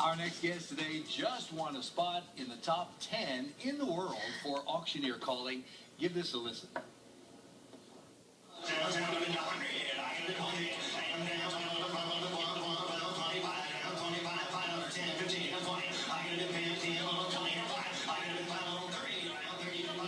Our next guest today just won a spot in the top 10 in the world for auctioneer calling. Give this a listen.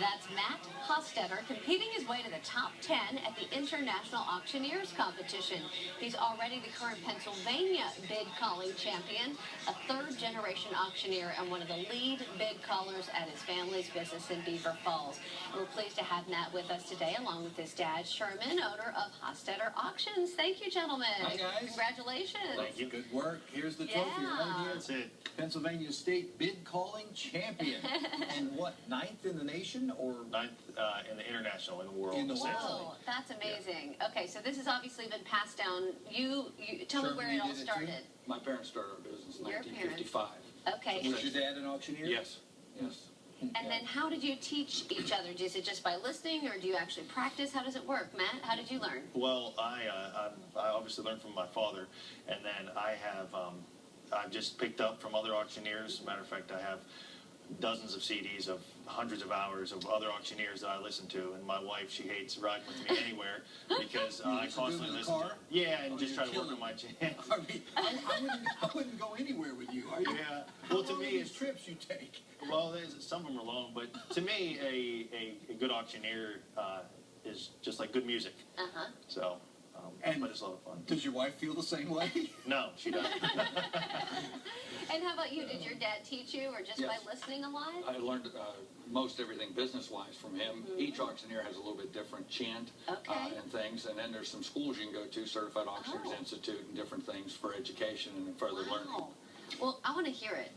That's Matt Hostetter competing his way to the top 10 at the International Auctioneers Competition. He's already the current Pennsylvania bid calling champion, a third-generation auctioneer and one of the lead bid callers at his family's business in Beaver Falls. And we're pleased to have Matt with us today, along with his dad, Sherm, owner of Hostetter Auctions. Thank you, gentlemen. Hi, guys. Congratulations. Thank you. Good work. Here's the trophy right here. That's it. Pennsylvania State Bid Calling Champion. And what, 9th in the nation or 9th in the international, in the world. In the world. Whoa, that's amazing. Yeah. Okay, so this has obviously been passed down. You tell me where it all started. My parents started our business in Your 1955. Okay. Was your dad an auctioneer? Yes. Yes. And then how did you teach each other? Is it just by listening, or do you actually practice? How does it work, Matt? How did you learn? Well, I obviously learned from my father, and then I've just picked up from other auctioneers. As a matter of fact, I have dozens of CDs of hundreds of hours of other auctioneers that I listen to, and my wife, she hates riding with me anywhere because I constantly listen to. Yeah, and just try to work on my chance. I mean, I wouldn't go anywhere with you. Are you? Yeah. Well, to me, it's trips you take. Well, some of them are long, but to me, a good auctioneer is just like good music. So, but it's a lot of fun. Does your wife feel the same way? No, she doesn't. And how about you? Did your dad teach you, or just by listening a lot? I learned most everything business-wise from him. Each auctioneer has a little bit different chant and things, and then there's some schools you can go to, Certified Auctioneers Institute, and different things for education and further learning. Well, I want to hear it.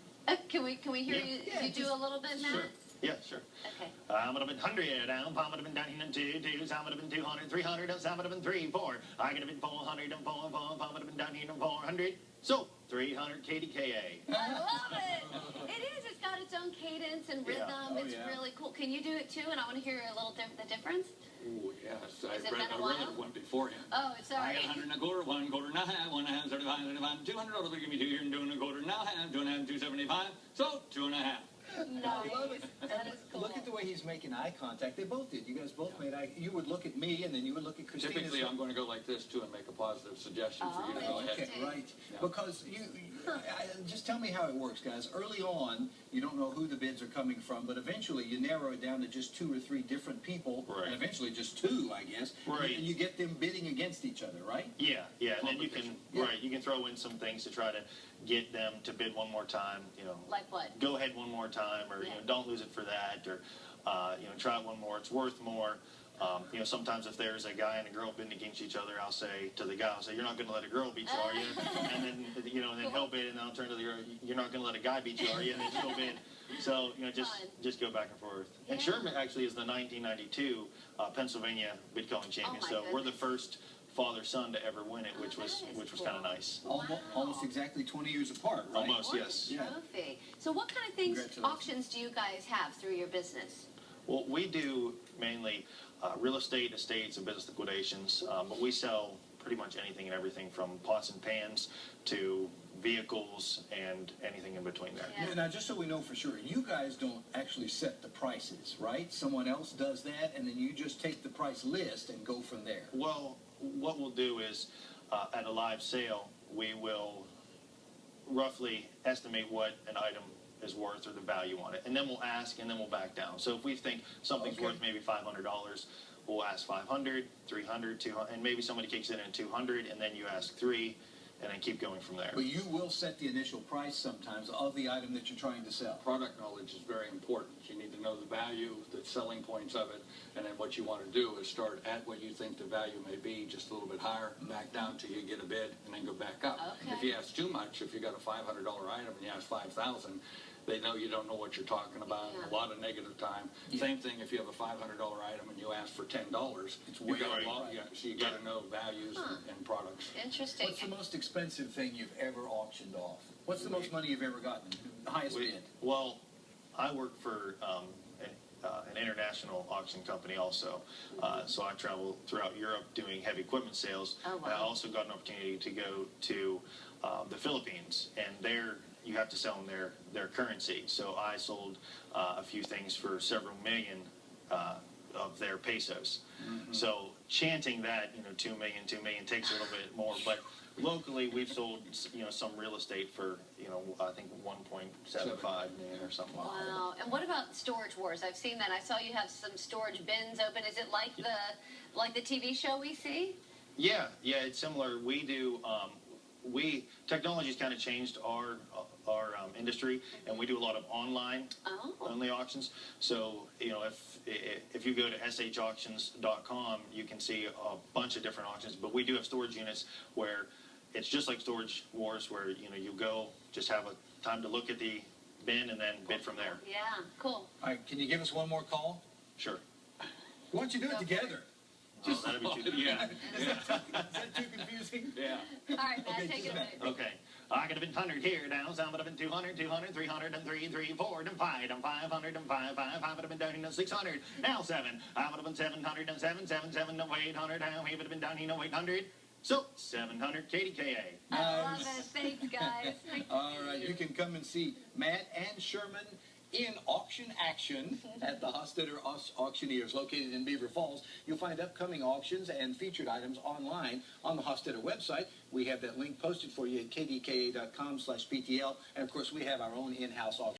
Can we hear you do a little bit, Matt? Sure. Yeah, sure. Okay. I'm gonna been 100, I'm gonna been 92, I'm gonna been 200, 300, I'm gonna been 3, 4. I'm gonna been 400, I'm gonna been down here, 400. So 300 KDKA. I love it. It is. It's got its own cadence and rhythm. It's really cool. Can you do it too? And I want to hear a little the difference. Oh yes, I Has it read been a while? one beforehand. Oh, sorry. I got 100 and a quarter, 1 quarter and a half, 1 and a half, 35, 35, 200 over there, give me 2 here, and 2 and a quarter, now half, 2 and a half, 275. So 2 and a half. Nice. That is cool. Look at the way he's making eye contact. They both did. You guys both made eye. You would look at me, and then you would look at Christina. Typically, I'm going to go like this too and make a positive suggestion for you to go ahead. Okay, right. Yeah. Because just tell me how it works, guys. Early on, you don't know who the bids are coming from, but eventually you narrow it down to just 2 or 3 different people, and eventually just 2, I guess. Right. And you get them bidding against each other, right? Yeah, yeah. And then you can you can throw in some things to try to get them to bid one more time. You know, like what? Go ahead one more time, or don't lose it for that, or try it one more. It's worth more. Sometimes if there's a guy and a girl bidding against each other, I'll say to the guy, "You're not going to let a girl beat you, are you?" And then then he'll bid, and then I'll turn to the girl, "You're not going to let a guy beat you, are you?" And then she'll bid. So just go back and forth. Yeah. And Sherm actually is the 1992 Pennsylvania bid calling champion. So we're the first father-son to ever win it, which was cool. kind of nice. Almost exactly 20 years apart, right? Almost, yes. Trophy. So what kind of things, auctions do you guys have through your business? Well, we do mainly real estate, estates, and business liquidations, but we sell pretty much anything and everything from pots and pans to vehicles and anything in between there. Yeah. Now, just so we know for sure, you guys don't actually set the prices, right? Someone else does that, and then you just take the price list and go from there. Well, what we'll do is, at a live sale, we will roughly estimate what an item is worth or the value on it, and then we'll ask, and then we'll back down. So if we think something's worth maybe $500, we'll ask 500, 300, 200, and maybe somebody kicks it in 200, and then you ask 3, and then keep going from there. But you will set the initial price sometimes of the item that you're trying to sell. Product knowledge is very important. You need to know the value, the selling points of it, and then what you want to do is start at what you think the value may be, just a little bit higher, back down till you get a bid, and then go back up. Okay. If you ask too much, if you got a $500 item and you ask $5,000, they know you don't know what you're talking about. A lot of negative time. Same thing if you have a $500 item and you ask for $10. It's way so you got to know values and products. Interesting. What's the most expensive thing you've ever auctioned off? What's the most money you've ever gotten? The highest bid? Well, I work for an international auction company also. So I travel throughout Europe doing heavy equipment sales. I also got an opportunity to go to the Philippines, and their you have to sell them their currency. So I sold a few things for several million of their pesos. So chanting that, 2 million takes a little bit more, but locally we've sold, some real estate for, I think 1.75 million or something. Wow. And what about Storage Wars? I've seen that. I saw you have some storage bins open. Is it like the TV show we see? Yeah, it's similar. We do, technology's kind of changed our industry, and we do a lot of online only auctions. So, if you go to shauctions.com, you can see a bunch of different auctions, but we do have storage units where it's just like Storage Wars, where, you go, just have a time to look at the bin and then bid from there. Yeah, cool. All right, can you give us one more call? Sure. Why don't you do it together? Just that'd be too Yeah. Is that too confusing? Yeah. All right, Matt, Okay, take it away. Okay. I could have been 100 here down, some would have been 200, 200, 300, and 3, 3, 4, and 5, and 500, and 5, 5, 5 would have been down to 600. Now 7. I would have been 700, and 7, 7, 7, no 800. Now he would have been down, 800. So 700 KDKA. I love it. Thanks, guys. All right, you can come and see Matt and Sherman in auction action at the Hostetter Auctioneers located in Beaver Falls. You'll find upcoming auctions and featured items online on the Hostetter website. We have that link posted for you at kdka.com/PTL. And, of course, we have our own in-house auction.